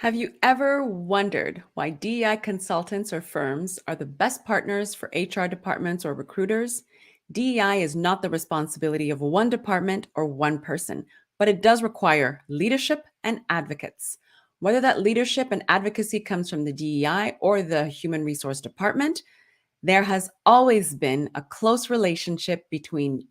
Have you ever wondered why DEI consultants or firms are the best partners for HR departments or recruiters? DEI is not the responsibility of one department or one person, but it does require leadership and advocates. Whether that leadership and advocacy comes from the DEI or the Human Resource Department, there has always been a close relationship between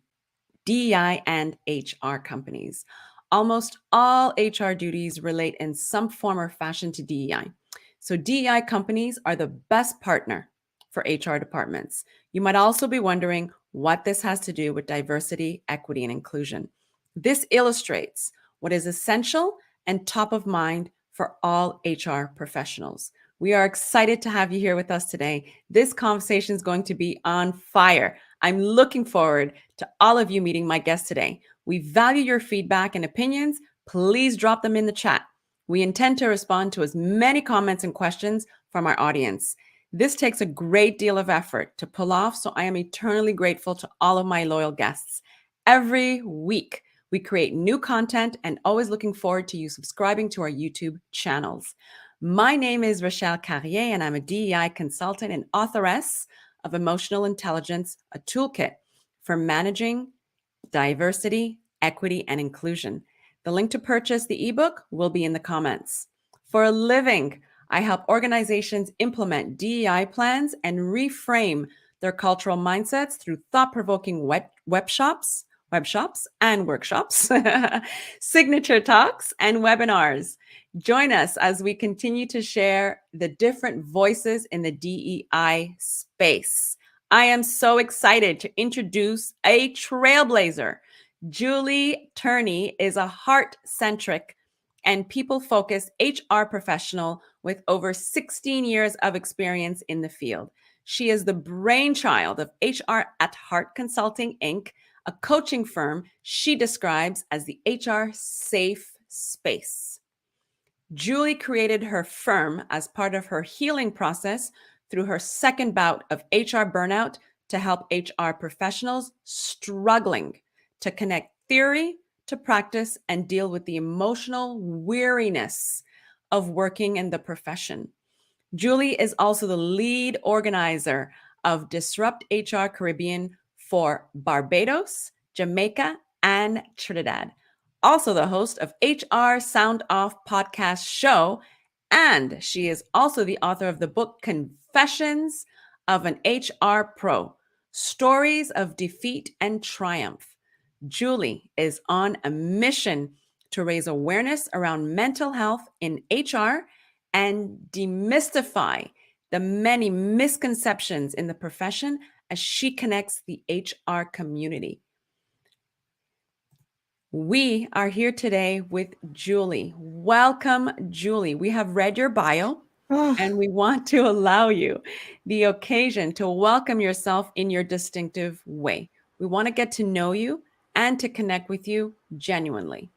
DEI and HR companies. Almost all HR duties relate in some form or fashion to DEI. So, DEI companies are the best partner for HR departments. You might also be wondering what this has to do with diversity, equity, and inclusion. This illustrates what is essential and top of mind for all HR professionals. We are excited to have you here with us today. This conversation is going to be on fire. I'm looking forward to all of you meeting my guest today. We value your feedback and opinions. Please drop them in the chat. We intend to respond to as many comments and questions from our audience. This takes a great deal of effort to pull off, so I am eternally grateful to all of my loyal guests. Every week, we create new content and always looking forward to you subscribing to our YouTube channels. My name is Rochelle Carrier, and I'm a DEI consultant and authoress of Emotional Intelligence, a toolkit for managing diversity, equity, and inclusion. The link to purchase the ebook will be in the comments. For a living, I help organizations implement DEI plans and reframe their cultural mindsets through thought-provoking web shops and workshops, signature talks, and webinars. Join us as we continue to share the different voices in the DEI space. I am so excited to introduce a trailblazer. Julie Turney is a heart-centric and people-focused HR professional with over 16 years of experience in the field. She is the brainchild of HR at Heart Consulting, Inc., a coaching firm she describes as the HR safe space. Julie created her firm as part of her healing process through her second bout of HR burnout to help HR professionals struggling to connect theory to practice and deal with the emotional weariness of working in the profession. Julie is also the lead organizer of Disrupt HR Caribbean for Barbados, Jamaica, and Trinidad. Also, the host of HR Sound Off podcast show. And she is also the author of the book Confessions of an HR Pro, Stories of Defeat and Triumph. Julie is on a mission to raise awareness around mental health in HR and demystify the many misconceptions in the profession as she connects the HR community. We are here today with Julie. Welcome, Julie. We have read your bio Oh, and we want to allow you the occasion to welcome yourself in your distinctive way. We want to get to know you and to connect with you genuinely.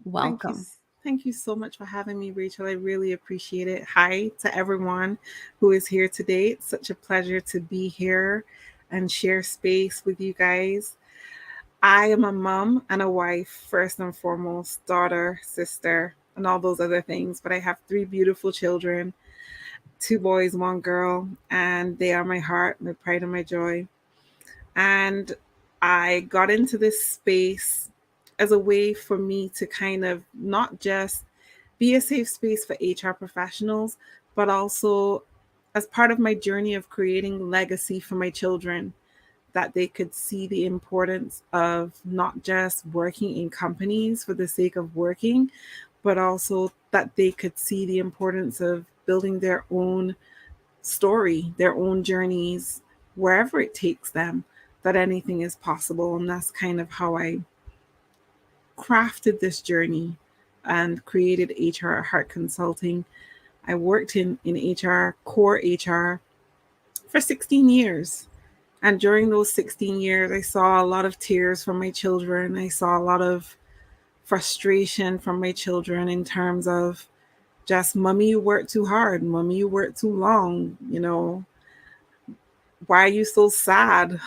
thank you. Welcome. Thank you so much for having me, Rachel. I really appreciate it. Hi to everyone who is here today. It's such a pleasure to be here and share space with you guys. I am a mom and a wife, first and foremost, daughter, sister, and all those other things. But I have three beautiful children, two boys, one girl, and they are my heart, my pride, and my joy. And I got into this space as a way for me to kind of not just be a safe space for HR professionals, but also as part of my journey of creating legacy for my children, that they could see the importance of not just working in companies for the sake of working, but also that they could see the importance of building their own story, their own journeys, wherever it takes them, that anything is possible. And that's kind of how I crafted this journey and created HR Heart Consulting. I worked in HR, core HR, for 16 years. And during those 16 years, I saw a lot of tears from my children. I saw a lot of frustration from my children in terms of just, mommy, you work too hard. Mommy, you work too long. Why are you so sad?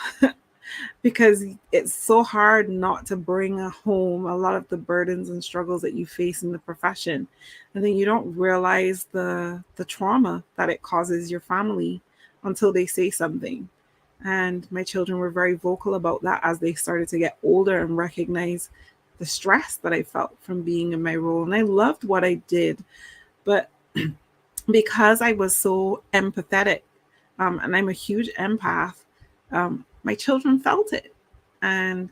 because it's so hard not to bring home a lot of the burdens and struggles that you face in the profession. And then you don't realize the trauma that it causes your family until they say something. And my children were very vocal about that as they started to get older and recognize the stress that I felt from being in my role. And I loved what I did. But because I was so empathetic, and I'm a huge empath, my children felt it. And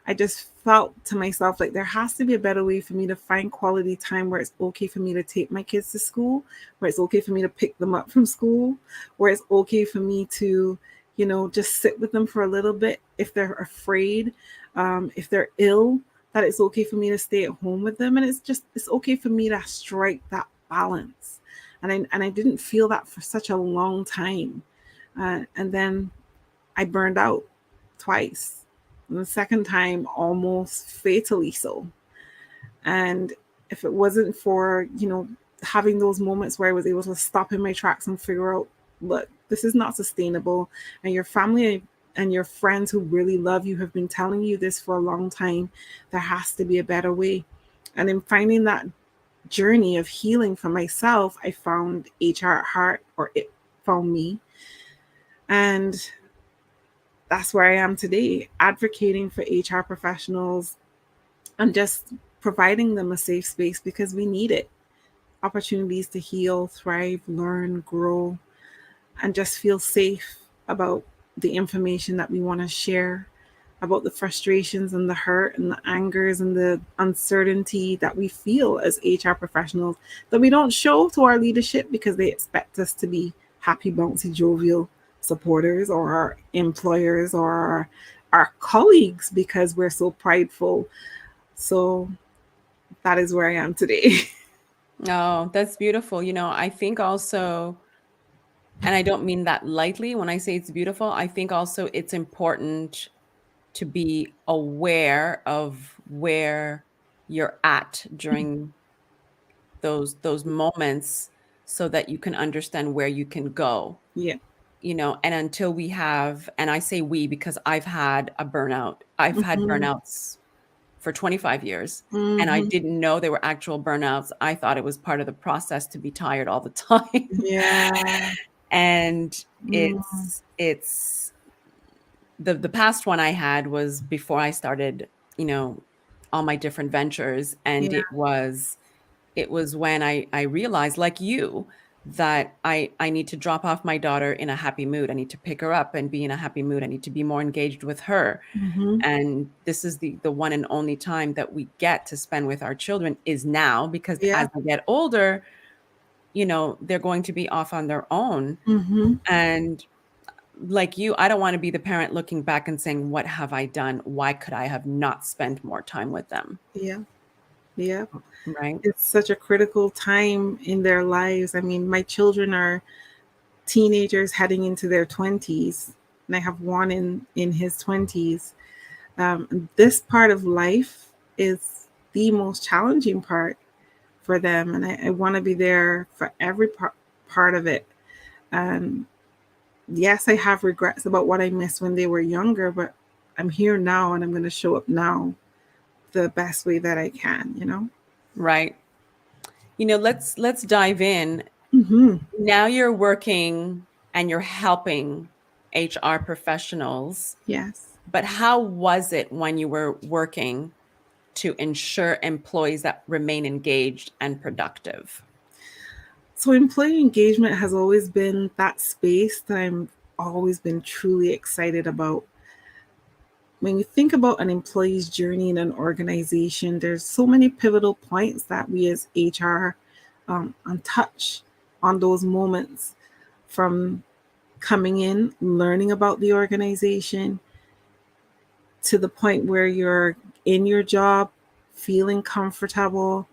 I just felt to myself like there has to be a better way for me to find quality time where it's okay for me to take my kids to school, where it's okay for me to pick them up from school, where it's okay for me to, just sit with them for a little bit if they're afraid, if they're ill, that it's okay for me to stay at home with them. And it's okay for me to strike that balance. And I didn't feel that for such a long time. And then I burned out twice. And the second time, almost fatally so. And if it wasn't for, having those moments where I was able to stop in my tracks and figure out, look, this is not sustainable. And your family and your friends who really love you have been telling you this for a long time. There has to be a better way. And in finding that journey of healing for myself, I found HR at Heart, or it found me. And that's where I am today, advocating for HR professionals and just providing them a safe space because we need it. Opportunities to heal, thrive, learn, grow, and just feel safe about the information that we want to share, about the frustrations and the hurt and the angers and the uncertainty that we feel as HR professionals that we don't show to our leadership because they expect us to be happy, bouncy, jovial supporters, or our employers, or our colleagues because we're so prideful. So that is where I am today. Oh, that's beautiful. I think also, and I don't mean that lightly when I say it's beautiful, I think also it's important to be aware of where you're at during those moments so that you can understand where you can go. Yeah. And until we have, and I say we because I've had a burnout. I've had Mm-hmm. burnouts for 25 years, and I Mm-hmm. didn't know they were actual burnouts. I thought it was part of the process to be tired all the time. Yeah. And Mm. it's the past one I had was before I started, all my different ventures, and Yeah. it was when I realized, like you, that I need to drop off my daughter in a happy mood. I need to pick her up and be in a happy mood. I need to be more engaged with her. Mm-hmm. And this is the one and only time that we get to spend with our children is now, because Yeah. as they get older, they're going to be off on their own. Mm-hmm. And like you, I don't want to be the parent looking back and saying, what have I done? Why could I have not spent more time with them? Yeah. Yeah. Right. It's such a critical time in their lives. I mean, my children are teenagers heading into their 20s, and I have one in his 20s. This part of life is the most challenging part for them, and I want to be there for every part of it. And yes, I have regrets about what I missed when they were younger, but I'm here now, and I'm going to show up now the best way that I can. Right. Let's dive in. Mm-hmm. Now you're working and you're helping HR professionals, Yes. but how was it when you were working to ensure employees that remain engaged and productive? So employee engagement has always been that space that I'm always been truly excited about. When you think about an employee's journey in an organization, there's so many pivotal points that we as HR touch on those moments, from coming in, learning about the organization, to the point where you're in your job, feeling comfortable,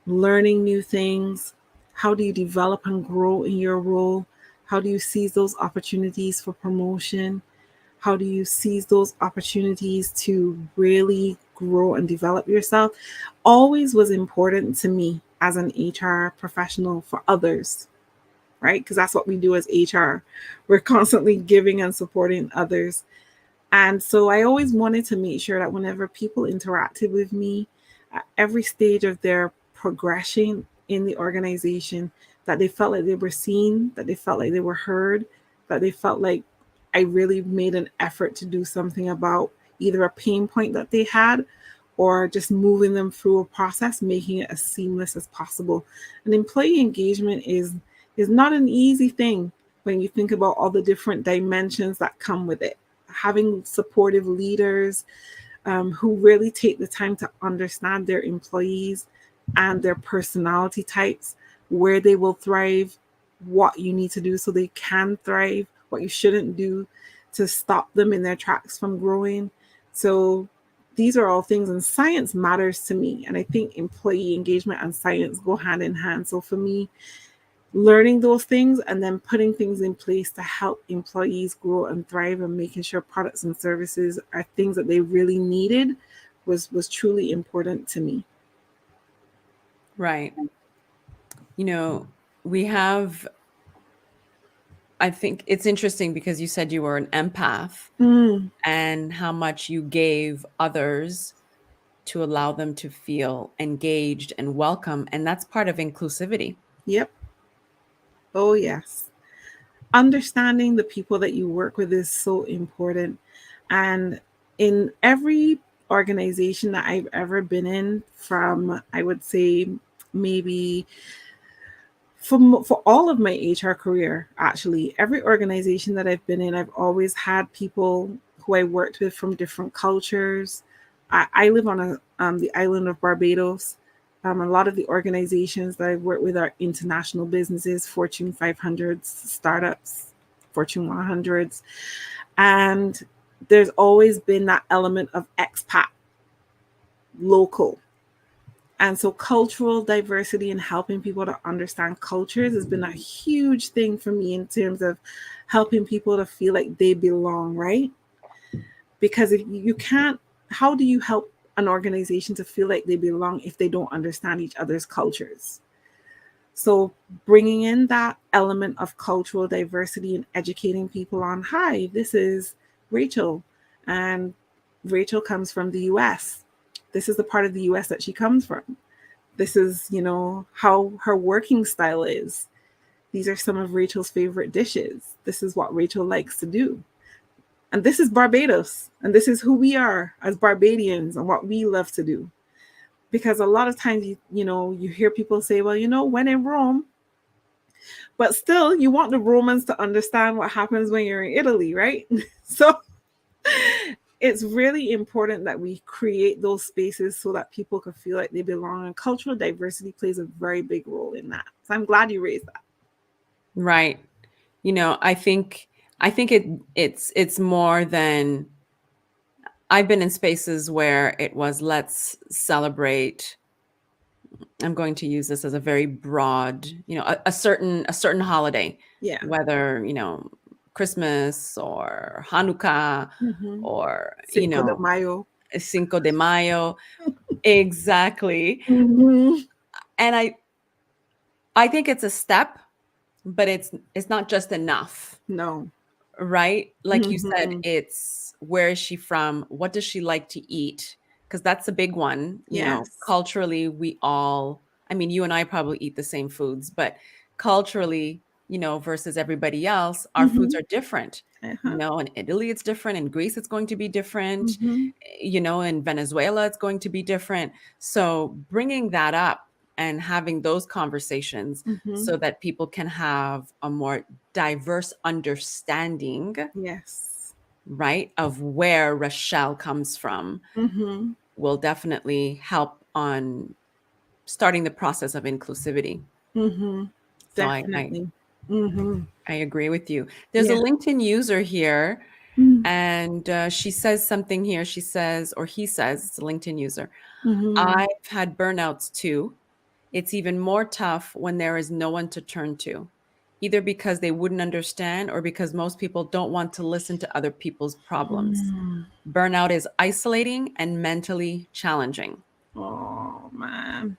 learning new things. How do you develop and grow in your role? How do you seize those opportunities for promotion? How do you seize those opportunities to really grow and develop yourself? Always was important to me as an HR professional for others, right? Because that's what we do as HR. We're constantly giving and supporting others. And so I always wanted to make sure that whenever people interacted with me at every stage of their progression in the organization, that they felt like they were seen, that they felt like they were heard, that they felt like I really made an effort to do something about either a pain point that they had or just moving them through a process, making it as seamless as possible. And employee engagement is not an easy thing when you think about all the different dimensions that come with it. Having supportive leaders who really take the time to understand their employees and their personality types, where they will thrive, what you need to do so they can thrive, what you shouldn't do to stop them in their tracks from growing. So these are all things, and science matters to me. And I think employee engagement and science go hand in hand. So for me, learning those things and then putting things in place to help employees grow and thrive and making sure products and services are things that they really needed was truly important to me. Right. You know, we have, I think it's interesting because you said you were an empath Mm, and how much you gave others to allow them to feel engaged and welcome. And that's part of inclusivity. yep. Oh yes. Understanding the people that you work with is so important. And in every organization that I've ever been in, from I would say maybe for all of my HR career, actually, every organization that I've been in, I've always had people who I worked with from different cultures. I live on the island of Barbados. A lot of the organizations that I've worked with are international businesses, Fortune 500s, startups, Fortune 100s. And there's always been that element of expat, local. And so cultural diversity and helping people to understand cultures has been a huge thing for me in terms of helping people to feel like they belong, right? Because if you can't, how do you help an organization to feel like they belong if they don't understand each other's cultures? So bringing in that element of cultural diversity and educating people on, hi, this is Rachel, and Rachel comes from the US. This is the part of the US that she comes from. This is, how her working style is. These are some of Rachel's favorite dishes. This is what Rachel likes to do. And this is Barbados. And this is who we are as Barbadians and what we love to do. Because a lot of times, you hear people say, well, when in Rome, but still you want the Romans to understand what happens when you're in Italy, right? So it's really important that we create those spaces so that people can feel like they belong, and cultural diversity plays a very big role in that. So I'm glad you raised that. Right. I think it's more than, I've been in spaces where it was, let's celebrate. I'm going to use this as a very broad, a certain holiday, Yeah. whether, Christmas or Hanukkah Mm-hmm. or, Cinco de Mayo. Cinco de Mayo. Exactly. Mm-hmm. And I think it's a step, but it's not just enough. No. Right? Like you said, Mm-hmm. it's where is she from? What does she like to eat? Because that's a big one. Yes. Culturally, we all, I mean, you and I probably eat the same foods, but culturally, versus everybody else, our foods Mm-hmm. are different. Uh-huh. In Italy, it's different. In Greece, it's going to be different. Mm-hmm. In Venezuela, it's going to be different. So bringing that up and having those conversations Mm-hmm. so that people can have a more diverse understanding, Yes. right, of where Rochelle comes from Mm-hmm. will definitely help on starting the process of inclusivity. Mm-hmm. So I Definitely. Mm-hmm. I agree with you. There's a Yeah. LinkedIn user here, and she says something here. She says, or he says, it's a LinkedIn user. Mm-hmm. I've had burnouts too. It's even more tough when there is no one to turn to, either because they wouldn't understand or because most people don't want to listen to other people's problems. Mm. Burnout is isolating and mentally challenging. Oh man,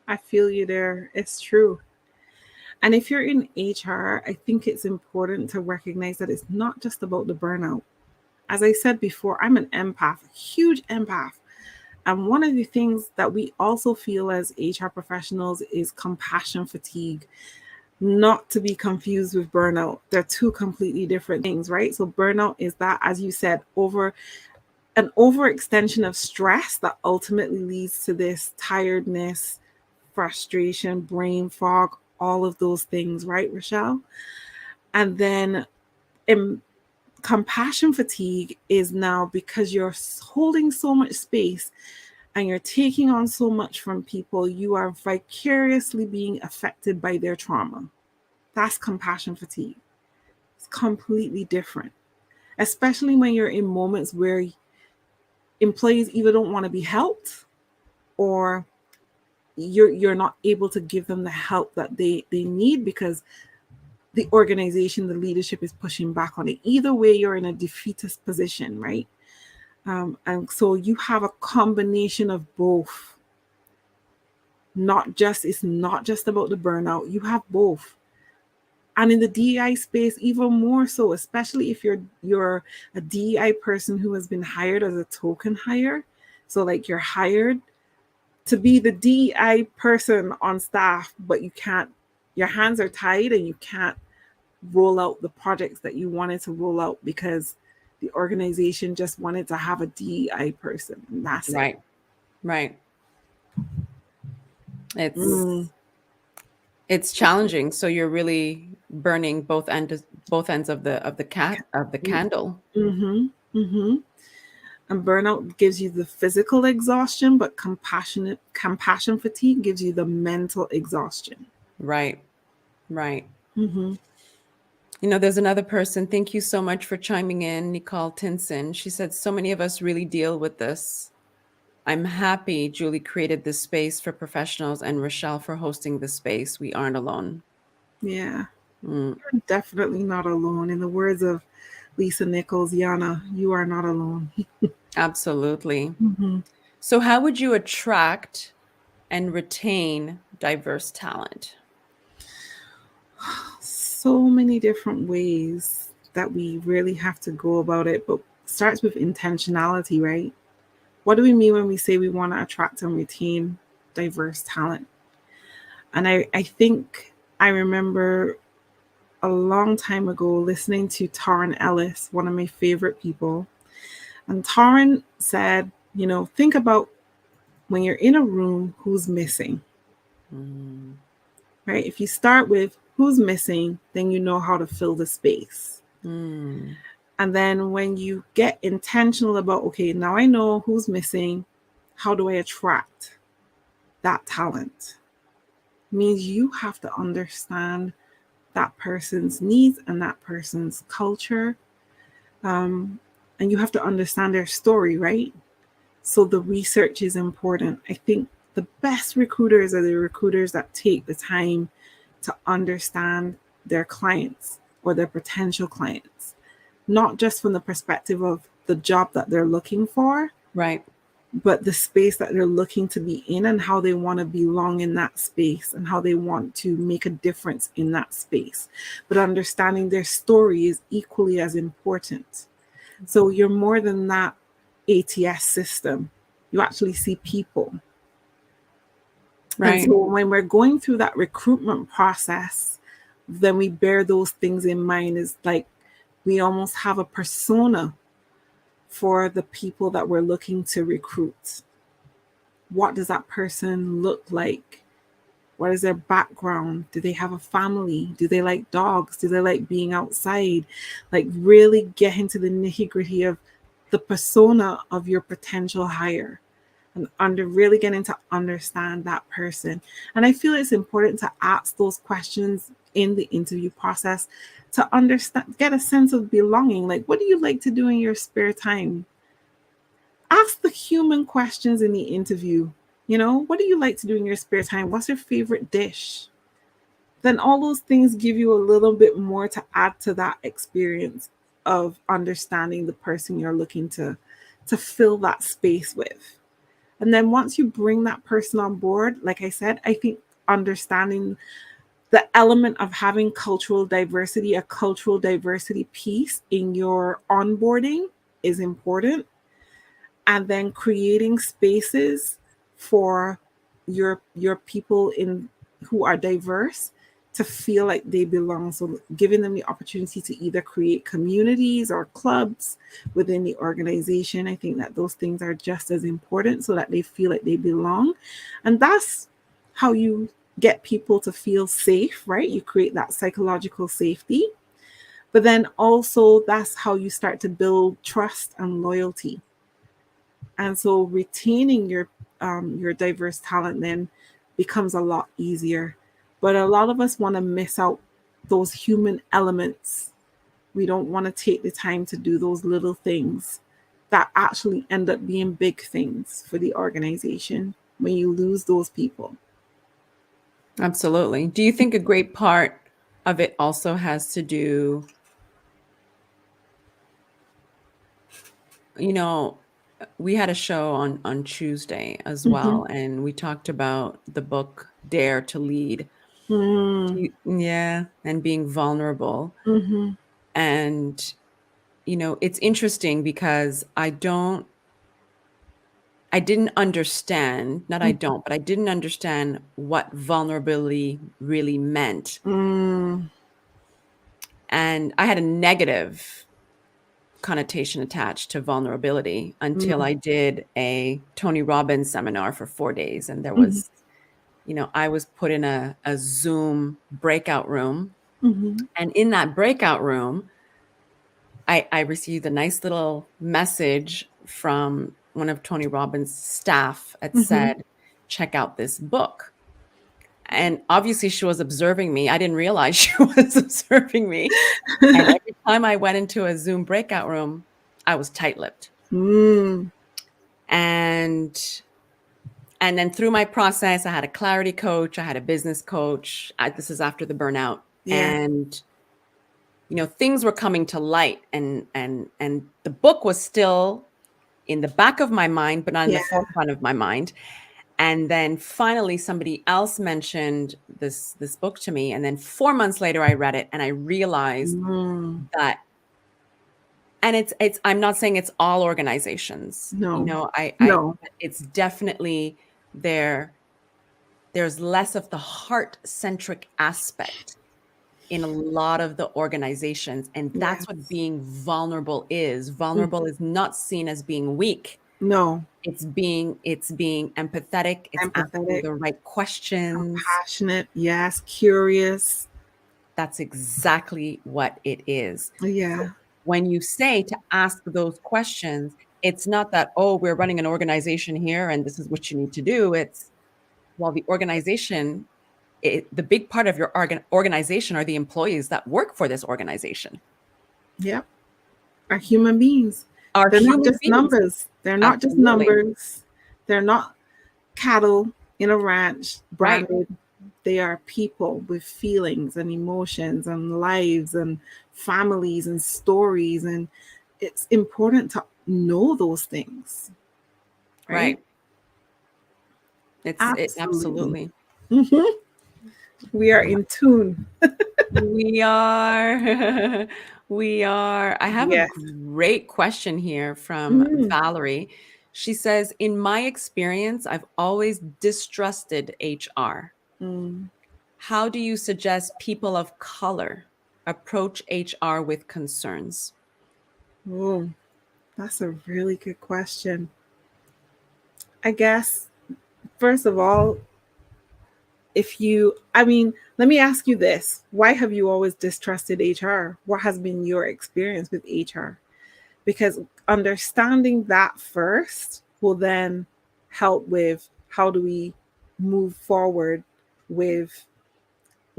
I feel you there. It's true. And if you're in HR, I think it's important to recognize that it's not just about the burnout. As I said before, I'm an empath, a huge empath. And one of the things that we also feel as HR professionals is compassion fatigue, not to be confused with burnout. They're two completely different things, right? So burnout is that, as you said, an overextension of stress that ultimately leads to this tiredness, frustration, brain fog, all of those things, right, Rochelle? And then in compassion fatigue is now because you're holding so much space and you're taking on so much from people, you are vicariously being affected by their trauma. That's compassion fatigue. It's completely different, especially when you're in moments where employees either don't want to be helped or you're not able to give them the help that they need because the organization, the leadership is pushing back on it. Either way, you're in a defeatist position, right? And so you have a combination of both. It's not just about the burnout. You have both. And in the DEI space, even more so, especially if you're a DEI person who has been hired as a token hire. So like you're hired to be the DEI person on staff, but you can't, your hands are tied and you can't roll out the projects that you wanted to roll out because the organization just wanted to have a DEI person. And that's it. Right. Right. It's Mm. it's challenging. So you're really burning both ends of the candle. Mm-hmm. Mm-hmm. And burnout gives you the physical exhaustion, but compassion fatigue gives you the mental exhaustion. Right. Right. Mm-hmm. There's another person. Thank you so much for chiming in, Nicole Tinson. She said, so many of us really deal with this. I'm happy Julie created this space for professionals and Rochelle for hosting this space. We aren't alone. Yeah, Mm, you're definitely not alone. In the words of Lisa Nichols, Yana, you are not alone. absolutely. Mm-hmm. So, how would you attract and retain diverse talent? So many different ways that we really have to go about it, but starts with intentionality, right? What do we mean when we say we want to attract and retain diverse talent? And I think I remember a long time ago listening to Taryn Ellis, one of my favorite people. And Taryn said, think about when you're in a room, who's missing, Mm, right? If you start with who's missing, then you know how to fill the space. mm, And then when you get intentional about, okay, now I know who's missing, how do I attract that talent? Means you have to understand that person's needs and that person's culture. And you have to understand their story, right? So the research is important. I think the best recruiters are the recruiters that take the time to understand their clients or their potential clients, not just from the perspective of the job that they're looking for, right. but the space that they're looking to be in and how they want to belong in that space and how they want to make a difference in that space. But understanding their story is equally as important. So you're more than that ATS system. You actually see people. And Right. so when we're going through that recruitment process, then we bear those things in mind. Is like we almost have a persona for the people that we're looking to recruit. What does that person look like? What is their background? Do they have a family? Do they like dogs? Do they like being outside? Like really get into the nitty gritty of the persona of your potential hire and really getting to understand that person. And I feel it's important to ask those questions in the interview process to understand, get a sense of belonging. Like, what do you like to do in your spare time? Ask the human questions in the interview. What do you like to do in your spare time? What's your favorite dish? Then all those things give you a little bit more to add to that experience of understanding the person you're looking to fill that space with. And then once you bring that person on board, like I said, I think understanding the element of having cultural diversity, a cultural diversity piece in your onboarding is important, and then creating spaces for your people in who are diverse to feel like they belong. So giving them the opportunity to either create communities or clubs within the organization, I think that those things are just as important so that they feel like they belong. And that's how you get people to feel safe, right? You create that psychological safety. But then also that's how you start to build trust and loyalty. And so retaining your diverse talent then becomes a lot easier. But a lot of us want to miss out those human elements. We don't want to take the time to do those little things that actually end up being big things for the organization when you lose those people. Absolutely. Do you think a great part of it also has to do, you know, we had a show on Tuesday as Mm-hmm. well, and we talked about the book Dare to Lead. Mm. Yeah, and being vulnerable. Mm-hmm. And it's interesting because I didn't understand, not I don't, but I didn't understand what vulnerability really meant. Mm. And I had a negative connotation attached to vulnerability until Mm. I did a Tony Robbins seminar for 4 days. And there Mm-hmm. was, I was put in a Zoom breakout room. Mm-hmm. And in that breakout room, I received a nice little message from one of Tony Robbins' staff that Mm-hmm. said, check out this book. And obviously, she was observing me. I didn't realize she was observing me. And every time I went into a Zoom breakout room, I was tight-lipped. Mm. And then through my process, I had a clarity coach, I had a business coach. This is after the burnout, Yeah. and things were coming to light, and the book was still in the back of my mind, but not in Yeah. the forefront of my mind. And then finally, somebody else mentioned this book to me, and then 4 months later, I read it, and I realized Mm. that. And it's I'm not saying it's all organizations, No. I No. it's definitely there. There's less of the heart-centric aspect in a lot of the organizations, and that's what Yes. being vulnerable is. Mm. Vulnerable is not seen as being weak. No. It's being empathetic, it's asking Empathetic, the right questions. compassionate, yes, curious. That's exactly what it is. So Yeah. when you say to ask those questions, it's not that, "Oh, we're running an organization here and this is what you need to do." It's, well, the organization, the big part of your organization are the employees that work for this organization, Yep. Are human beings. are They're not human just beings. numbers. They're not just Absolutely. numbers. They're not cattle in a ranch Right. branded. They are people with feelings and emotions and lives and families and stories. And it's important to know those things, right? Right. It Absolutely. absolutely. Mhm. We are in tune. We are. We are. I have a Yes. great question here from Mm. Valerie. She says, in my experience, I've always distrusted HR. Mm. How do you suggest people of color approach HR with concerns? Oh, that's a really good question. I guess, first of all, let me ask you this. Why have you always distrusted HR? What has been your experience with HR? Because understanding that first will then help with how do we move forward with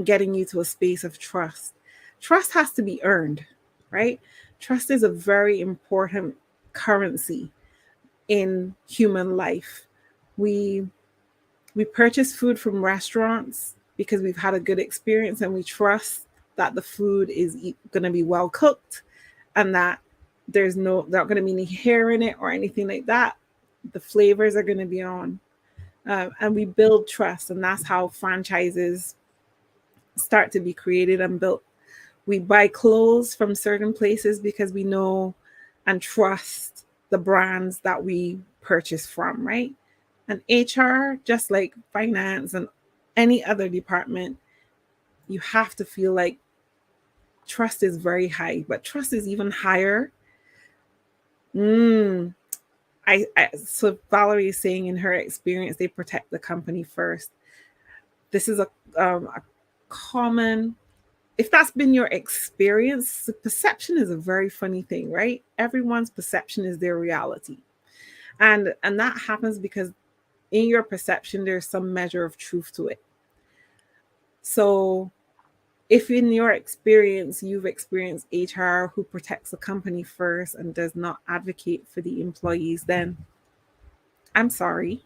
getting you to a space of trust. Trust has to be earned, right? Trust is a very important currency in human life. We we purchase food from restaurants because we've had a good experience and we trust that the food is going to be well cooked and that there's not going to be any hair in it or anything like that. The flavors are going to be on. And we build trust, and that's how franchises start to be created and built. We buy clothes from certain places because we know and trust the brands that we purchase from, right? And HR, just like finance and any other department, you have to feel like trust is very high, but trust is even higher. Mm, so Valerie is saying in her experience, they protect the company first. This is a common, if that's been your experience, perception is a very funny thing, right? Everyone's perception is their reality. And that happens because in your perception there's some measure of truth to it. So if in your experience you've experienced HR who protects the company first and does not advocate for the employees, then I'm sorry.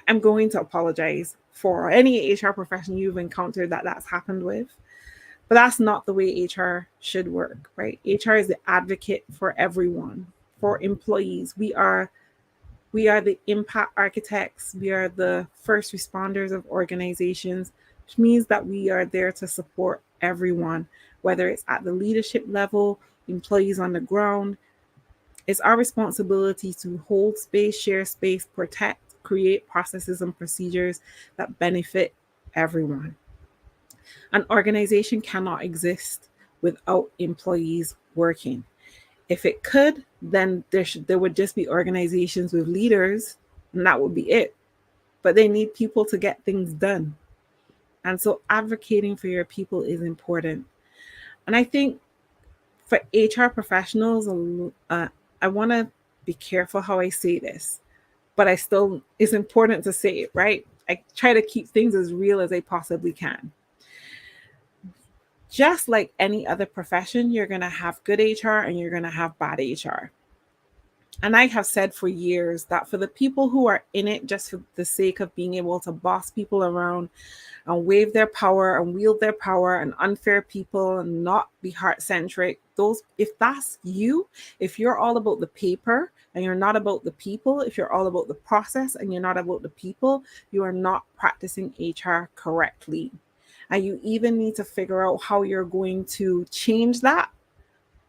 I'm going to apologize for any HR profession you've encountered that that's happened with. But that's not the way HR should work, right? HR is the advocate for everyone, for employees. We are the impact architects. We are the first responders of organizations, which means that we are there to support everyone, whether it's at the leadership level, employees on the ground. It's our responsibility to hold space, share space, protect, create processes and procedures that benefit everyone. An organization cannot exist without employees working. If it could, then there would just be organizations with leaders, and that would be it. But they need people to get things done. And so advocating for your people is important. And I think for HR professionals, I want to be careful how I say this, but it's important to say it, right? I try to keep things as real as I possibly can. Just like any other profession, you're going to have good HR and you're going to have bad HR. And I have said for years that for the people who are in it just for the sake of being able to boss people around and wave their power and wield their power and unfair people and not be heart centric, those, if that's you, if you're all about the paper and you're not about the people, if you're all about the process and you're not about the people, you are not practicing HR correctly. And you even need to figure out how you're going to change that.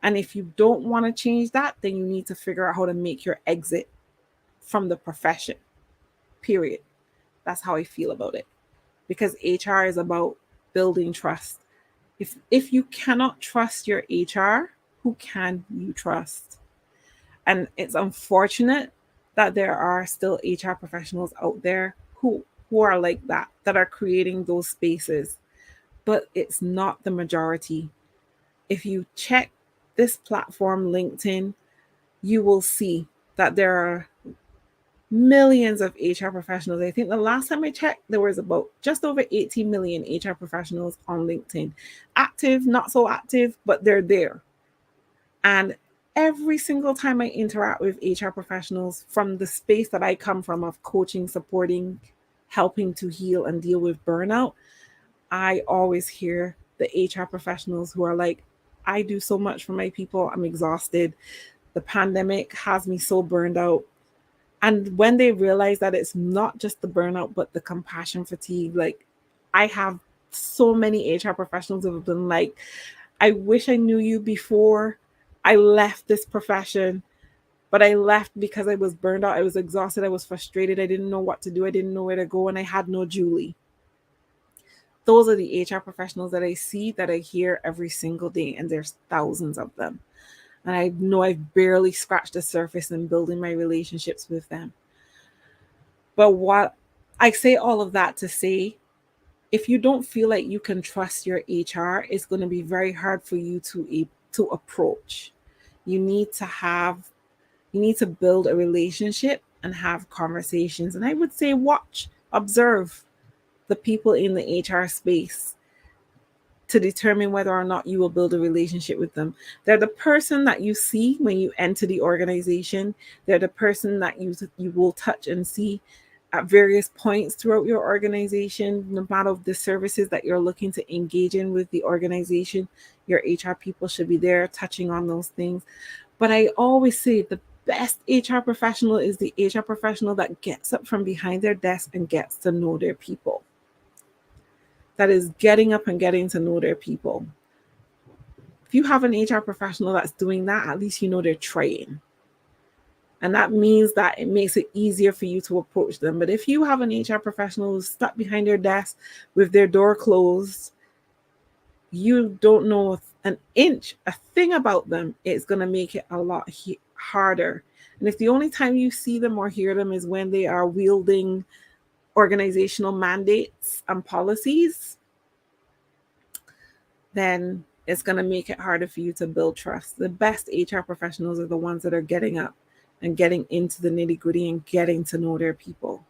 And if you don't want to change that, then you need to figure out how to make your exit from the profession. Period. That's how I feel about it. Because HR is about building trust. If you cannot trust your HR, who can you trust? And it's unfortunate that there are still HR professionals out there who are like that are creating those spaces. But it's not the majority. If you check this platform, LinkedIn, you will see that there are millions of HR professionals. I think the last time I checked, there was about just over 18 million HR professionals on LinkedIn. Active, not so active, but they're there. And every single time I interact with HR professionals from the space that I come from of coaching, supporting, helping to heal and deal with burnout, I always hear the HR professionals who are like, I do so much for my people. I'm exhausted. The pandemic has me so burned out. And when they realize that it's not just the burnout, but the compassion fatigue, like I have so many HR professionals who have been like, I wish I knew you before I left this profession, but I left because I was burned out. I was exhausted. I was frustrated. I didn't know what to do. I didn't know where to go. And I had no Julie. Those are the HR professionals that I see, that I hear every single day. And there's thousands of them. And I know I've barely scratched the surface in building my relationships with them. But what I say all of that to say, if you don't feel like you can trust your HR, it's going to be very hard for you to approach. You need to build a relationship and have conversations. And I would say watch, observe the people in the HR space to determine whether or not you will build a relationship with them. They're the person that you see when you enter the organization. They're the person that you will touch and see at various points throughout your organization. No matter the services that you're looking to engage in with the organization, your HR people should be there touching on those things. But I always say the best HR professional is the HR professional that gets up from behind their desk and gets to know their people. That is getting up and getting to know their people. if you have an HR professional that's doing that, at least you know they're trying. And that means that it makes it easier for you to approach them. But if you have an HR professional who's stuck behind their desk with their door closed, you don't know an inch, a thing about them, it's going to make it a lot harder. And if the only time you see them or hear them is when they are wielding organizational mandates and policies, then it's going to make it harder for you to build trust. The best HR professionals are the ones that are getting up and getting into the nitty gritty and getting to know their people.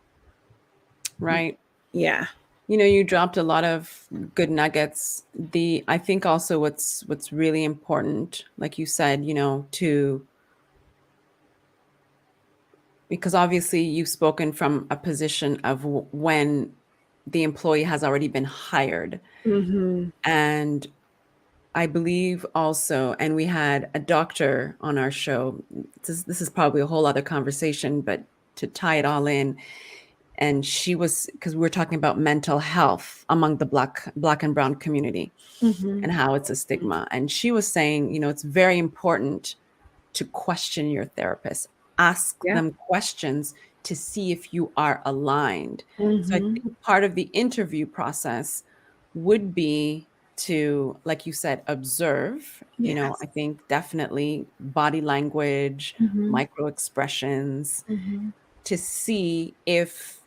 Right. Yeah. You know, you dropped a lot of good nuggets. I think also what's really important, like you said, you know, because obviously you've spoken from a position of when the employee has already been hired. Mm-hmm. And I believe also, and we had a doctor on our show. This is probably a whole other conversation, but to tie it all in, and she was, because we were talking about mental health among the black and brown community, Mm-hmm. and how it's a stigma. And she was saying, you know, it's very important to question your therapist, ask Yeah. them questions to see if you are aligned. So I Mm-hmm. think part of the interview process would be to, like you said, observe. You know, Yes. I think definitely body language, Mm-hmm. micro expressions, Mm-hmm. to see if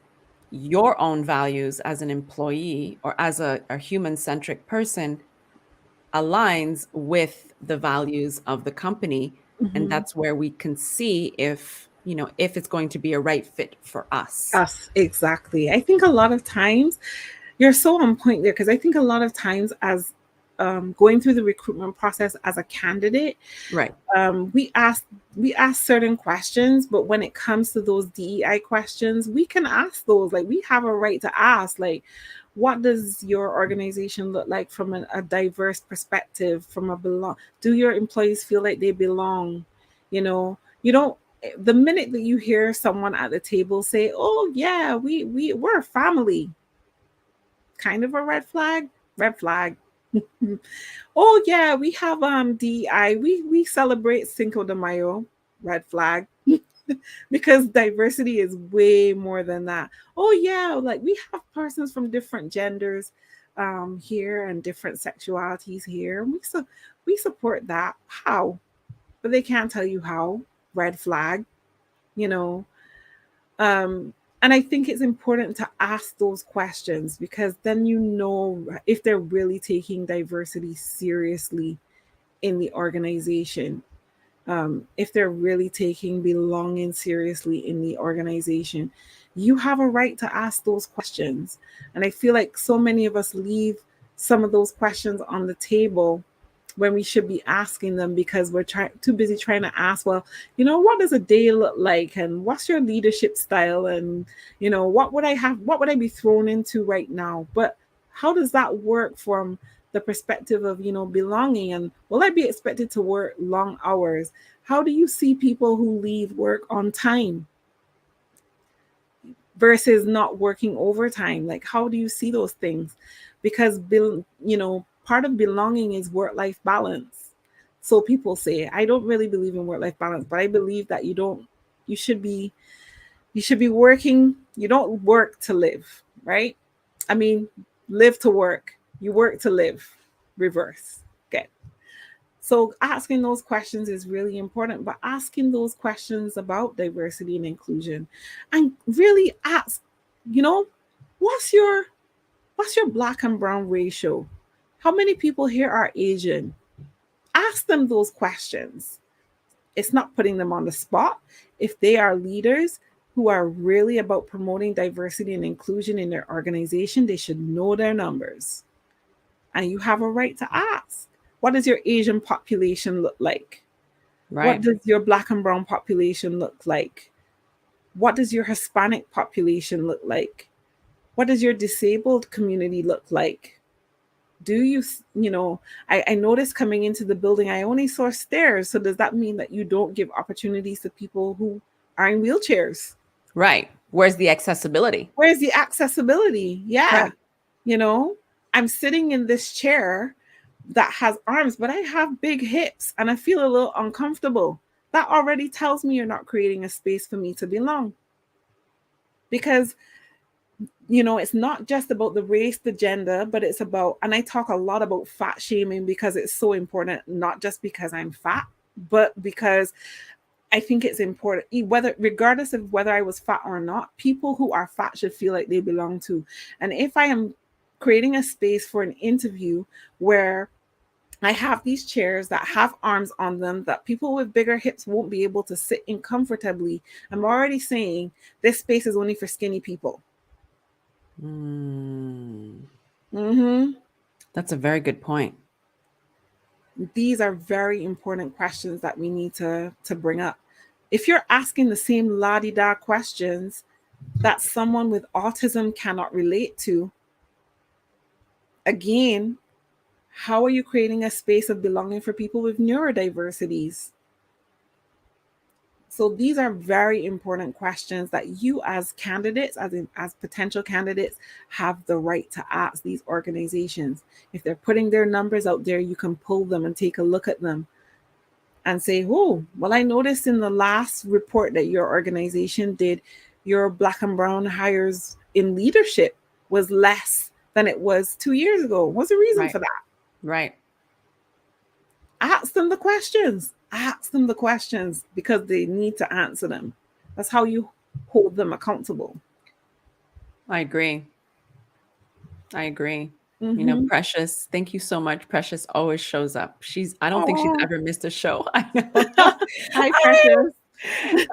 your own values as an employee or as a human centric person aligns with the values of the company. And Mm-hmm. that's where we can see if, you know, if it's going to be a right fit for us. Us, exactly. I think a lot of times you're so on point there, because I think a lot of times as going through the recruitment process as a candidate, Right. we ask certain questions, but when it comes to those DEI questions, we can ask those. Like, we have a right to ask, like, what does your organization look like from a diverse perspective? From a belong, do your employees feel like they belong? You know, you don't. The minute that you hear someone at the table say, "Oh yeah, we're a family," kind of a red flag. Red flag. Oh yeah, we have DEI. We celebrate Cinco de Mayo. Red flag. Because diversity is way more than that. Oh yeah, like we have persons from different genders here and different sexualities here. We support that. How? But they can't tell you how. Red flag, you know. Um and I think it's important to ask those questions, because then you know if they're really taking diversity seriously in the organization, if they're really taking belonging seriously in the organization. You have a right to ask those questions. And I feel like so many of us leave some of those questions on the table when we should be asking them, because we're too busy trying to ask, well, what does a day look like, and what's your leadership style, and what would I be thrown into right now? But how does that work from the perspective of belonging? And will I be expected to work long hours? How do you see people who leave work on time versus not working overtime? Like, how do you see those things? Because part of belonging is work-life balance. So people say, I don't really believe in work-life balance, but I believe that you should be working. You don't work to live, right? I mean, live to work. You work to live. Reverse. Okay. So asking those questions is really important, but asking those questions about diversity and inclusion, and really ask, what's your black and brown ratio? How many people here are Asian? Ask them those questions. It's not putting them on the spot. If they are leaders who are really about promoting diversity and inclusion in their organization, they should know their numbers. And you have a right to ask, what does your Asian population look like? What Right. does your black and brown population look like? What does your Hispanic population look like? What does your disabled community look like? Do I noticed coming into the building, I only saw stairs. So does that mean that you don't give opportunities to people who are in wheelchairs? Right. Where's the accessibility? Where's the accessibility? Yeah. Right. I'm sitting in this chair, that has arms, but I have big hips and I feel a little uncomfortable. That already tells me you're not creating a space for me to belong. Because, it's not just about the race, the gender, but it's about, and I talk a lot about fat shaming because it's so important, not just because I'm fat, but because I think it's important, regardless of whether I was fat or not, people who are fat should feel like they belong to. And if I am creating a space for an interview where I have these chairs that have arms on them that people with bigger hips won't be able to sit in comfortably, I'm already saying this space is only for skinny people. That's a very good point. These are very important questions that we need to bring up. If you're asking the same la-di-da questions that someone with autism cannot relate to, again, how are you creating a space of belonging for people with neurodiversities? So these are very important questions that you as candidates, as potential candidates, have the right to ask these organizations. If they're putting their numbers out there, you can pull them and take a look at them and say, oh, well, I noticed in the last report that your organization did, your Black and brown hires in leadership was less than it was 2 years ago. What's the reason for that? Right. Ask them the questions. Ask them the questions because they need to answer them. That's how you hold them accountable. I agree. Precious, thank you so much. Precious always shows up. I don't think she's ever missed a show. I know. Hi, Precious. She's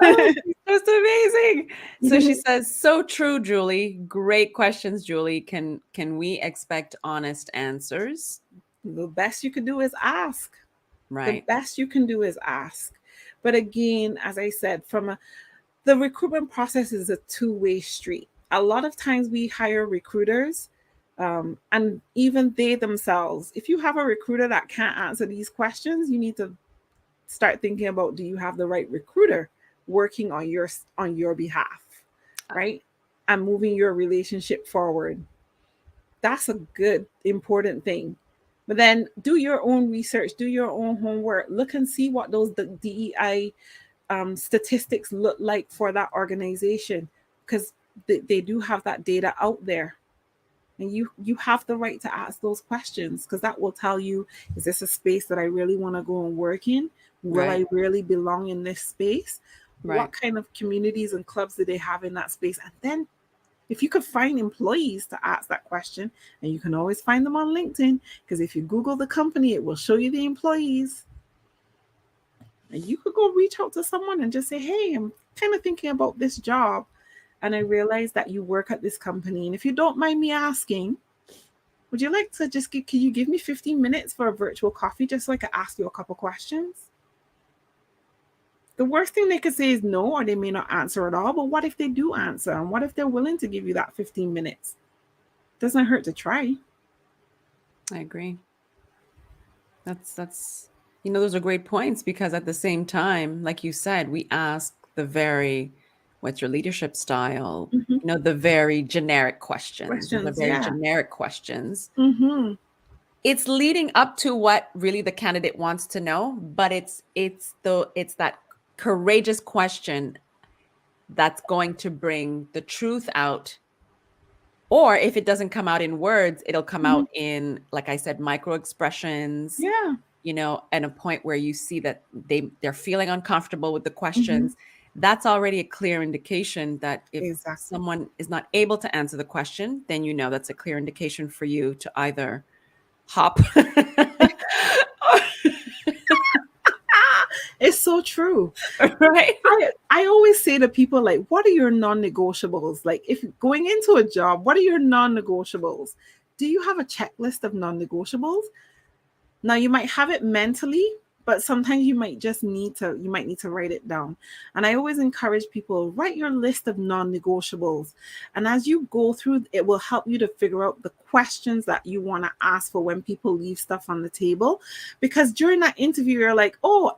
just amazing. So she says, so true, Julie. Great questions, Julie. Can we expect honest answers? The best you could do is ask. Right. The best you can do is ask. But again, as I said, the recruitment process is a two-way street. A lot of times we hire recruiters, and even they themselves, if you have a recruiter that can't answer these questions, you need to start thinking about, do you have the right recruiter working on your behalf, right? And moving your relationship forward. That's a good, important thing. But then do your own research, do your own homework, look and see what those DEI statistics look like for that organization, because they do have that data out there. And you have the right to ask those questions, because that will tell you, is this a space that I really want to go and work in? Will I really belong in this space? What kind of communities and clubs do they have in that space? And then if you could find employees to ask that question, and you can always find them on LinkedIn, because if you Google the company, it will show you the employees. And you could go reach out to someone and just say, hey, I'm kind of thinking about this job, and I realize that you work at this company. And if you don't mind me asking, would you like to can you give me 15 minutes for a virtual coffee just so I could ask you a couple questions? The worst thing they could say is no, or they may not answer at all. But what if they do answer? And what if they're willing to give you that 15 minutes? Doesn't hurt to try. I agree. That's those are great points, because at the same time, like you said, we ask what's your leadership style? The very generic questions. Generic questions. It's leading up to what really the candidate wants to know, but it's that courageous question that's going to bring the truth out. Or if it doesn't come out in words, it'll come out in, like I said, micro expressions. And a point where you see that they're feeling uncomfortable with the questions. That's already a clear indication that if someone is not able to answer the question, then that's a clear indication for you to either hop. It's so true. Right. I always say to people, like, what are your non-negotiables? Like, if going into a job, what are your non-negotiables? Do you have a checklist of non-negotiables? Now, you might have it mentally, but sometimes you might need to write it down. And I always encourage people, write your list of non-negotiables. And as you go through, it will help you to figure out the questions that you want to ask for when people leave stuff on the table. Because during that interview, you're like, oh,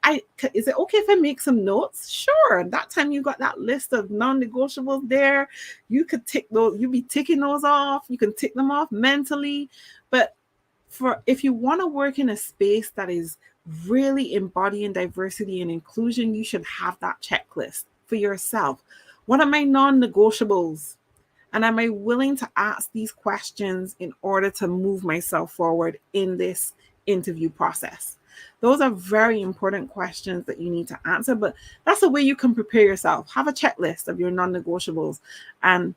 is it okay if I make some notes? Sure. That time you got that list of non-negotiables there. You could tick those, you be ticking those off. You can tick them off mentally. But for if you want to work in a space that is really embodying diversity and inclusion, you should have that checklist for yourself. What are my non-negotiables? And am I willing to ask these questions in order to move myself forward in this interview process? Those are very important questions that you need to answer, but that's a way you can prepare yourself. Have a checklist of your non negotiables. And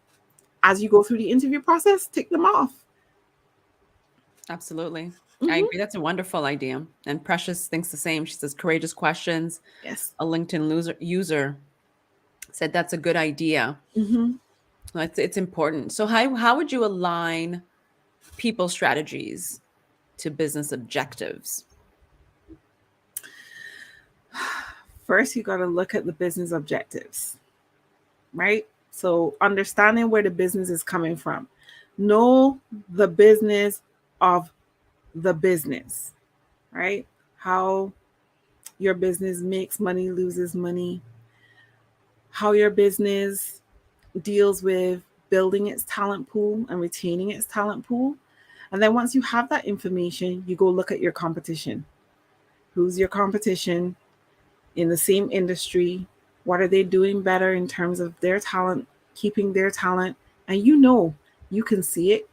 as you go through the interview process, tick them off. Absolutely. I Mm-hmm. agree. That's a wonderful idea. And Precious thinks the same. She says, courageous questions. Yes. A LinkedIn user said that's a good idea. Mm-hmm. It's important. So how would you align people strategies to business objectives? First, you got to look at the business objectives, right? So, understanding where the business is coming from, know the business of the business, right? How your business makes money, loses money, how your business deals with building its talent pool and retaining its talent pool. And then once you have that information, you go look at your competition. Who's your competition in the same industry? What are they doing better in terms of their talent, keeping their talent? And you can see it.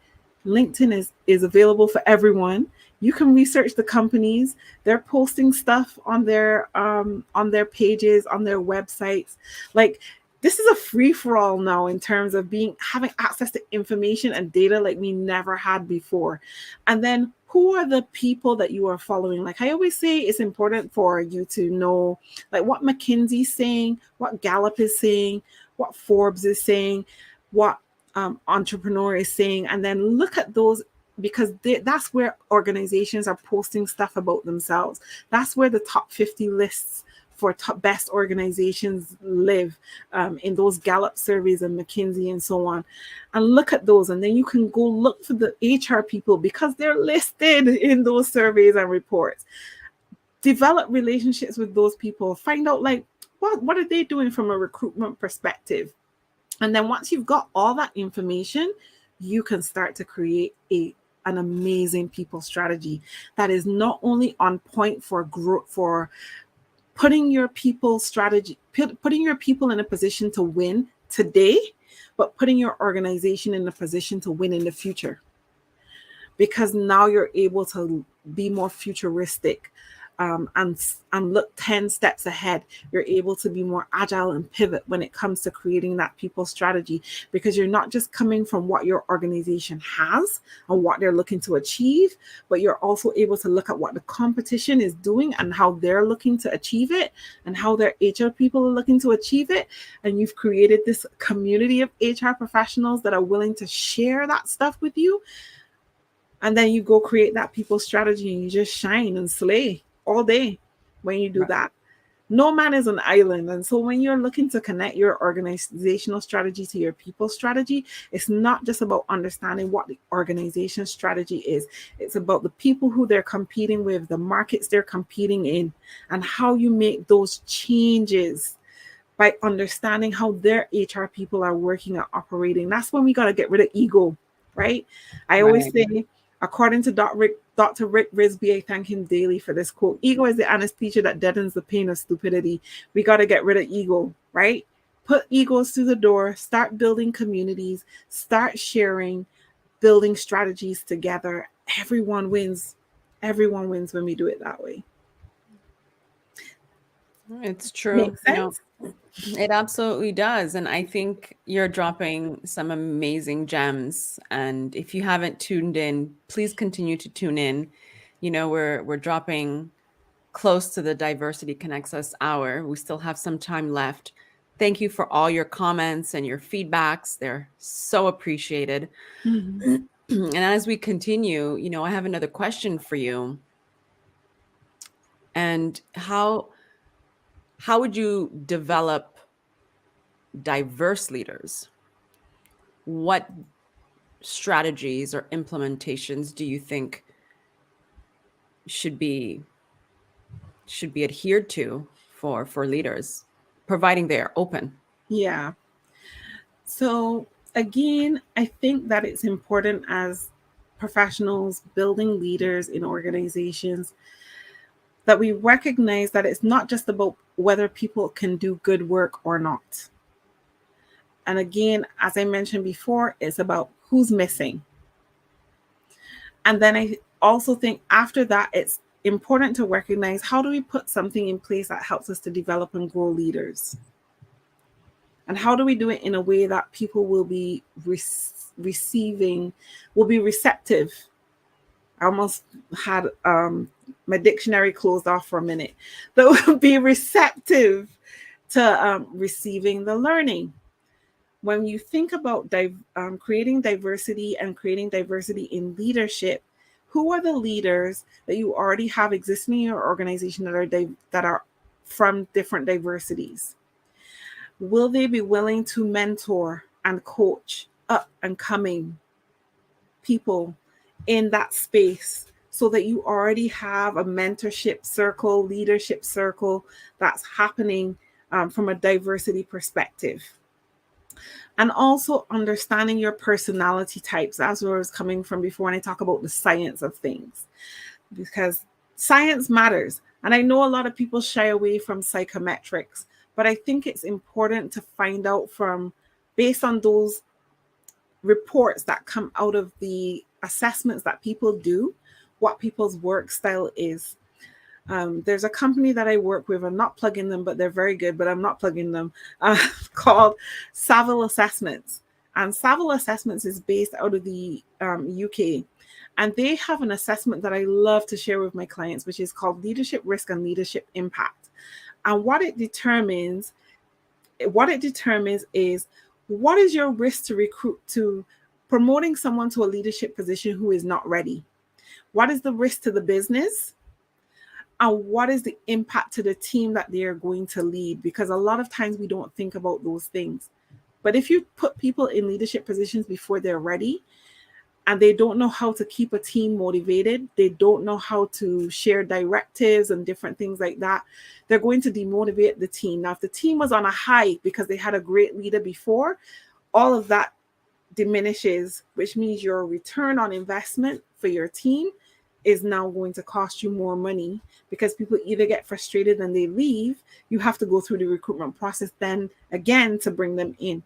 LinkedIn is available for everyone. You can research the companies. They're posting stuff on their pages, on their websites. Like, this is a free for all now in terms of having access to information and data like we never had before. And then who are the people that you are following? Like I always say, it's important for you to know like what McKinsey's saying, what Gallup is saying, what Forbes is saying, what entrepreneur is saying, and then look at those because that's where organizations are posting stuff about themselves. That's where the top 50 lists for top best organizations live, in those Gallup surveys and McKinsey and so on. And look at those, and then you can go look for the HR people because they're listed in those surveys and reports. Develop relationships with those people. Find out like what are they doing from a recruitment perspective. And then once you've got all that information, you can start to create an amazing people strategy that is not only on point for growth, for putting your people strategy, putting your people in a position to win today, but putting your organization in a position to win in the future. Because now you're able to be more futuristic, and look 10 steps ahead. You're able to be more agile and pivot when it comes to creating that people strategy, because you're not just coming from what your organization has and what they're looking to achieve, but you're also able to look at what the competition is doing and how they're looking to achieve it and how their HR people are looking to achieve it. And you've created this community of HR professionals that are willing to share that stuff with you. And then you go create that people strategy and you just shine and slay all day when you do Right. that. No man is an island. And so when you're looking to connect your organizational strategy to your people strategy, it's not just about understanding what the organization strategy is. It's about the people who they're competing with, the markets they're competing in, and how you make those changes by understanding how their HR people are working and operating. That's when we got to get rid of ego, right? I always Right. say, according to Dr. Rick Risby, I thank him daily for this quote: ego is the anesthesia that deadens the pain of stupidity. We got to get rid of ego, right? Put egos through the door, start building communities, start sharing, building strategies together. Everyone wins. Everyone wins when we do it that way. It's true. Makes sense? It absolutely does. And I think you're dropping some amazing gems. And if you haven't tuned in, please continue to tune in. We're dropping close to the Diversity Connects Us hour. We still have some time left. Thank you for all your comments and your feedbacks. They're so appreciated. Mhm. And as we continue, I have another question for you. And how would you develop diverse leaders? What strategies or implementations do you think should be adhered to for leaders, providing they're open? Yeah. So again, I think that it's important as professionals, building leaders in organizations, that we recognize that it's not just about whether people can do good work or not. And again, as I mentioned before, it's about who's missing. And then I also think after that, it's important to recognize, how do we put something in place that helps us to develop and grow leaders? And how do we do it in a way that people will be receiving, will be receptive? I almost had my dictionary closed off for a minute. That will be receptive to receiving the learning. When you think about creating diversity and creating diversity in leadership, who are the leaders that you already have existing in your organization that are from different diversities? Will they be willing to mentor and coach up and coming people in that space, so that you already have a mentorship circle, leadership circle that's happening from a diversity perspective? And also understanding your personality types, as where I was coming from before when I talk about the science of things, because science matters. And I know a lot of people shy away from psychometrics, but I think it's important to find out from, based on those reports that come out of the assessments that people do, what people's work style is. There's a company that I work with. I'm not plugging them, but they're very good, but I'm not plugging them, called Savile Assessments. And Savile Assessments is based out of the UK. And they have an assessment that I love to share with my clients, which is called Leadership Risk and Leadership Impact. And what it determines is, what is your risk to recruit, to promoting someone to a leadership position who is not ready? What is the risk to the business? And what is the impact to the team that they are going to lead? Because a lot of times we don't think about those things. But if you put people in leadership positions before they're ready, and they don't know how to keep a team motivated, they don't know how to share directives and different things like that, they're going to demotivate the team. Now, if the team was on a high because they had a great leader before, all of that diminishes, which means your return on investment for your team is now going to cost you more money, because people either get frustrated and they leave. You have to go through the recruitment process then again to bring them in.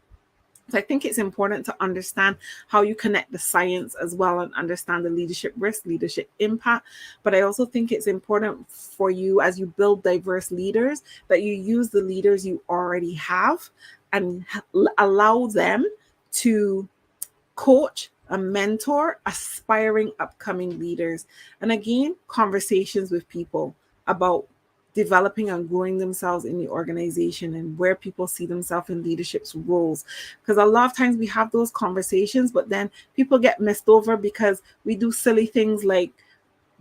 So I think it's important to understand how you connect the science as well, and understand the leadership risk, leadership impact. But I also think it's important for you, as you build diverse leaders, that you use the leaders you already have and allow them to coach and mentor aspiring upcoming leaders. And again, conversations with people about developing and growing themselves in the organization and where people see themselves in leadership roles. Because a lot of times we have those conversations, but then people get missed over because we do silly things like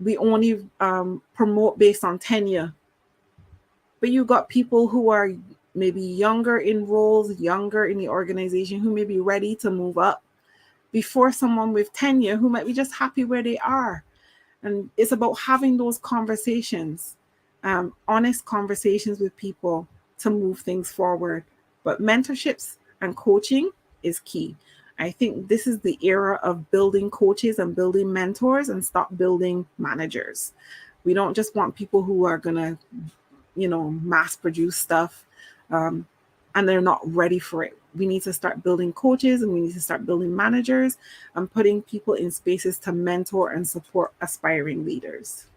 we only promote based on tenure. But you got people who are maybe younger in roles, younger in the organization, who may be ready to move up before someone with tenure who might be just happy where they are. And it's about having those conversations, honest conversations with people to move things forward. But mentorships and coaching is key. I think this is the era of building coaches and building mentors, and stop building managers. We don't just want people who are going to, mass produce stuff, and they're not ready for it. We need to start building coaches, and we need to start building managers, and putting people in spaces to mentor and support aspiring leaders.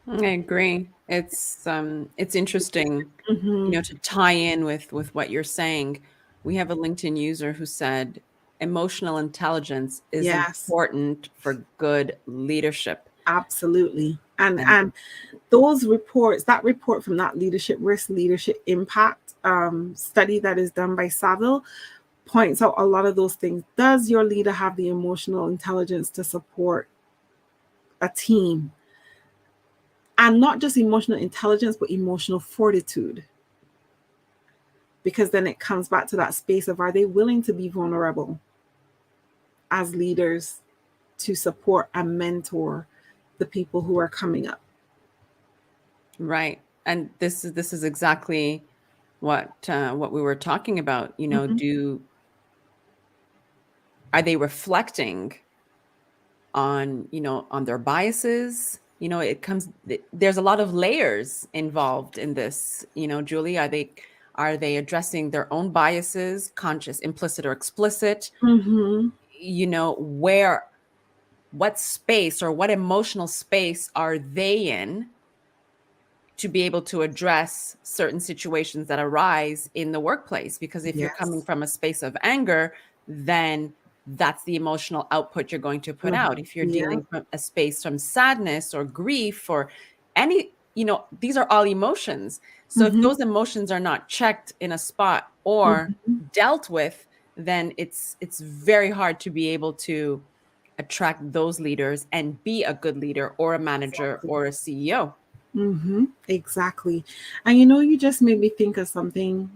I agree. It's interesting, Mm-hmm. to tie in with what you're saying. We have a LinkedIn user who said emotional intelligence is Yes, important for good leadership. absolutely. And And and those reports, that report from that leadership risk, leadership impact study that is done by Saville, points out a lot of those things. Does your leader have the emotional intelligence to support a team? And not just emotional intelligence, but emotional fortitude. Because then it comes back to that space of, are they willing to be vulnerable as leaders to support and mentor the people who are coming up? right. And this is exactly what we were talking about. Mhm. Are they reflecting on, on their biases. There's a lot of layers involved in this. Julie, are they addressing their own biases, conscious, implicit, or explicit? Mm-hmm. What space or what emotional space are they in to be able to address certain situations that arise in the workplace? Because if you're coming Yes. from a space of anger, then that's the emotional output you're going to put out. If you're Yeah. dealing from a space from sadness or grief or any, these are all emotions. So if Mm-hmm. those emotions are not checked in a spot or Mm-hmm. dealt with, then it's very hard to be able to attract those leaders and be a good leader or a manager Exactly. or a CEO. Mm-hmm. Exactly. And you just made me think of something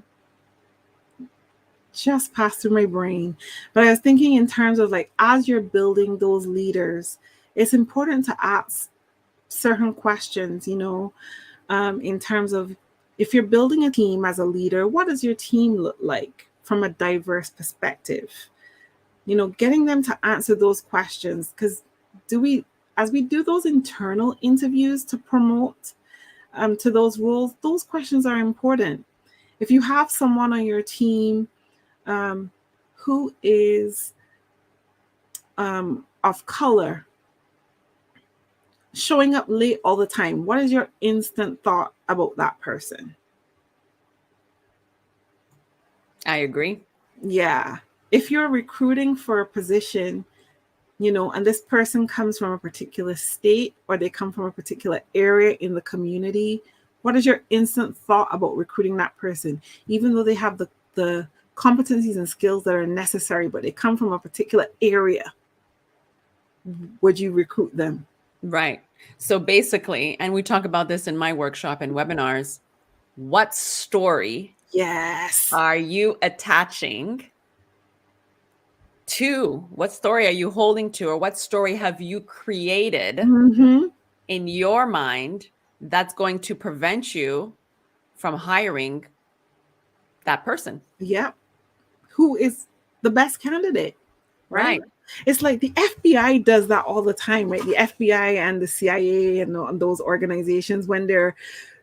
just passed through my brain. But I was thinking in terms of like, as you're building those leaders, it's important to ask certain questions, in terms of if you're building a team as a leader, what does your team look like from a diverse perspective? Getting them to answer those questions, because do we, as we do those internal interviews to promote to those roles, those questions are important. If you have someone on your team um, who is of color, showing up late all the time, what is your instant thought about that person? I agree. Yeah. If you're recruiting for a position, and this person comes from a particular state or they come from a particular area in the community, what is your instant thought about recruiting that person? Even though they have the competencies and skills that are necessary, but they come from a particular area, would you recruit them? Right. So basically, and we talk about this in my workshop and webinars, what story Yes. are you attaching to? What story are you holding to? Or what story have you created Mm-hmm. in your mind that's going to prevent you from hiring that person? Yep. Who is the best candidate, right? Right. It's like the FBI does that all the time, right? The FBI and the CIA and those organizations, when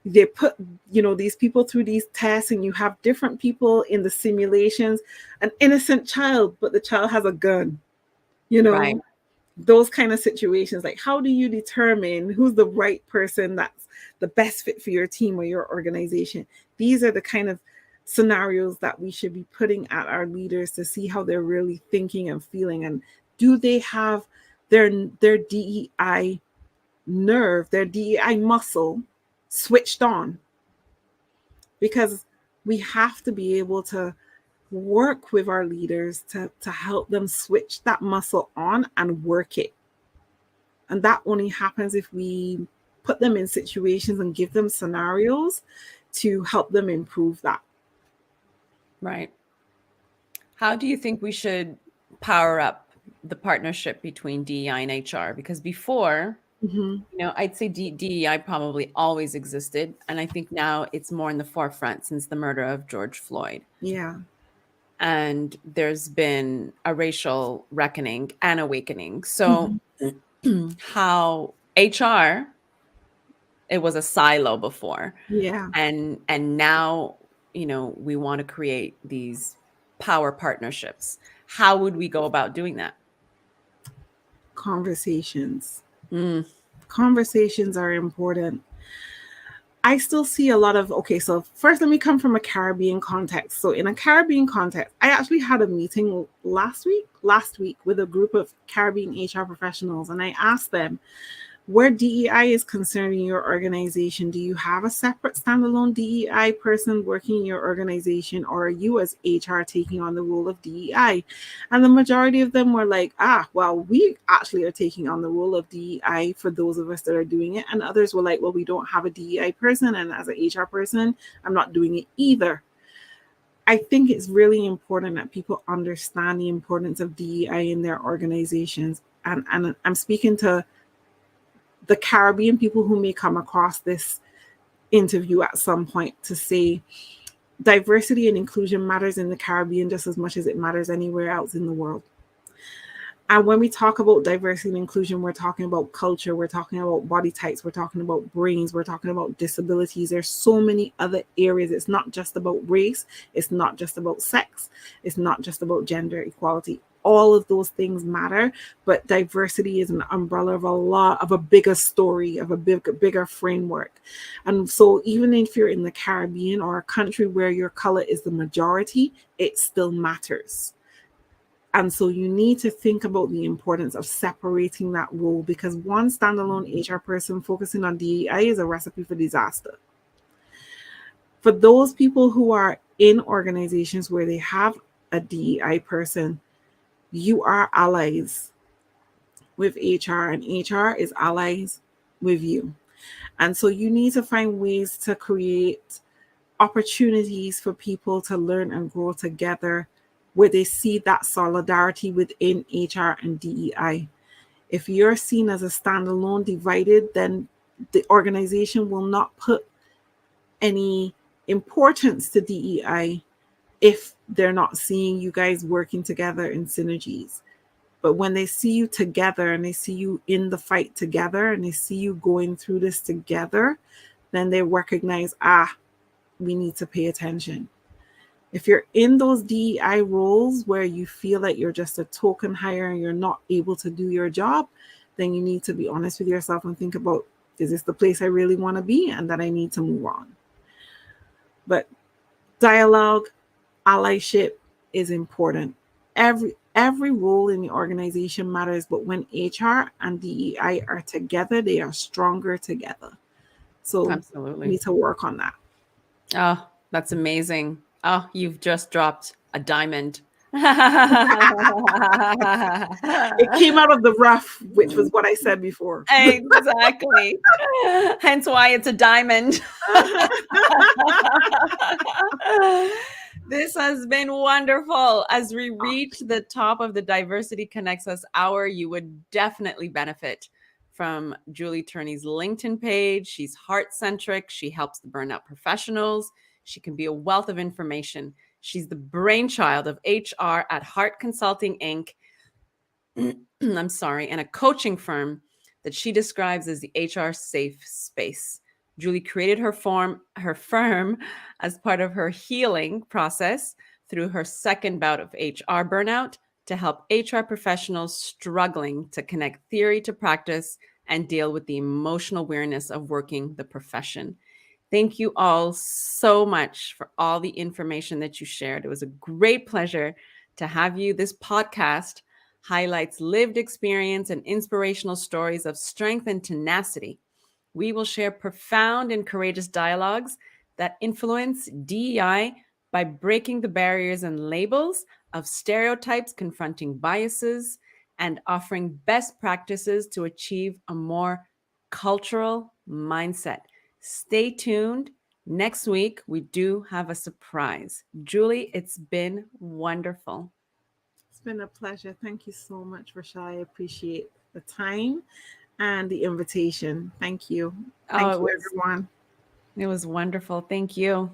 they put these people through these tests, and you have different people in the simulations, an innocent child, but the child has a gun, you Right. know those kind of situations. Like, how do you determine who's the right person that's the best fit for your team or your organization? These are the kind of scenarios that we should be putting at our leaders to see how they're really thinking and feeling, and do they have their DEI nerve, their DEI muscle switched on? Because we have to be able to work with our leaders to help them switch that muscle on and work it. And that only happens if we put them in situations and give them scenarios to help them improve that. Right. How do you think we should power up the partnership between DEI and HR? Because before, Mm-hmm. I'd say DEI probably always existed. And I think now it's more in the forefront since the murder of George Floyd. Yeah. And there's been a racial reckoning and awakening. So, Mm-hmm. how HR, it was a silo before. Yeah. And now, we want to create these power partnerships. How would we go about doing that? Conversations. Mm, Conversations are important. I still see a lot of, okay, so first let me come from a Caribbean context. So in a Caribbean context, I actually had a meeting last week with a group of Caribbean HR professionals, and I asked them, where DEI is concerned in your organization, do you have a separate standalone DEI person working in your organization, or are you as HR taking on the role of DEI? And the majority of them were like, well, we actually are taking on the role of DEI for those of us that are doing it. And others were like, well, we don't have a DEI person, and as an HR person, I'm not doing it either. I think it's really important that people understand the importance of DEI in their organizations. And I'm speaking to the Caribbean people who may come across this interview at some point, to say diversity and inclusion matters in the Caribbean just as much as it matters anywhere else in the world. And when we talk about diversity and inclusion, we're talking about culture, we're talking about body types, we're talking about brains, we're talking about disabilities. There's so many other areas. It's not just about race, it's not just about sex, it's not just about gender equality. All of those things matter, but diversity is an umbrella of a lot of a bigger story, of a bigger framework. And so even if you're in the Caribbean or a country where your color is the majority, it still matters. And so you need to think about the importance of separating that role, because one standalone HR person focusing on DEI is a recipe for disaster. For those people who are in organizations where they have a DEI person, you are allies with HR, and HR is allies with you. And so you need to find ways to create opportunities for people to learn and grow together where they see that solidarity within HR and DEI. If you're seen as a standalone divided, then the organization will not put any importance to DEI if they're not seeing you guys working together in synergies. But when they see you together and they see you in the fight together and they see you going through this together, then they recognize, we need to pay attention. If you're in those DEI roles where you feel that you're just a token hire and you're not able to do your job, then you need to be honest with yourself and think about, is this the place I really want to be and that I need to move on? But dialogue, allyship is important. Every role in the organization matters, but when HR and DEI are together, they are stronger together. So we Absolutely. need to work on that. Oh, that's amazing. Oh, you've just dropped a diamond. It came out of the rough, which was what I said before. Exactly. Hence why it's a diamond. This has been wonderful. As we reach the top of the Diversity Connects Us hour, you would definitely benefit from Julie Turney's LinkedIn page. She's heart centric. She helps the burnout professionals. She can be a wealth of information. She's the brainchild of HR at Heart Consulting Inc. I'm sorry, and a coaching firm that she describes as the HR safe space. Julie created her firm as part of her healing process through her second bout of HR burnout to help HR professionals struggling to connect theory to practice and deal with the emotional weariness of working the profession. Thank you all so much for all the information that you shared. It was a great pleasure to have you. This podcast highlights lived experience and inspirational stories of strength and tenacity. We will share profound and courageous dialogues that influence DEI by breaking the barriers and labels of stereotypes, confronting biases, and offering best practices to achieve a more cultural mindset. Stay tuned. Next week, we do have a surprise. Julie, it's been wonderful. It's been a pleasure. Thank you so much, Rochelle. I appreciate the time and the invitation. Thank you. Oh, Thank you, everyone. it was wonderful. Thank you.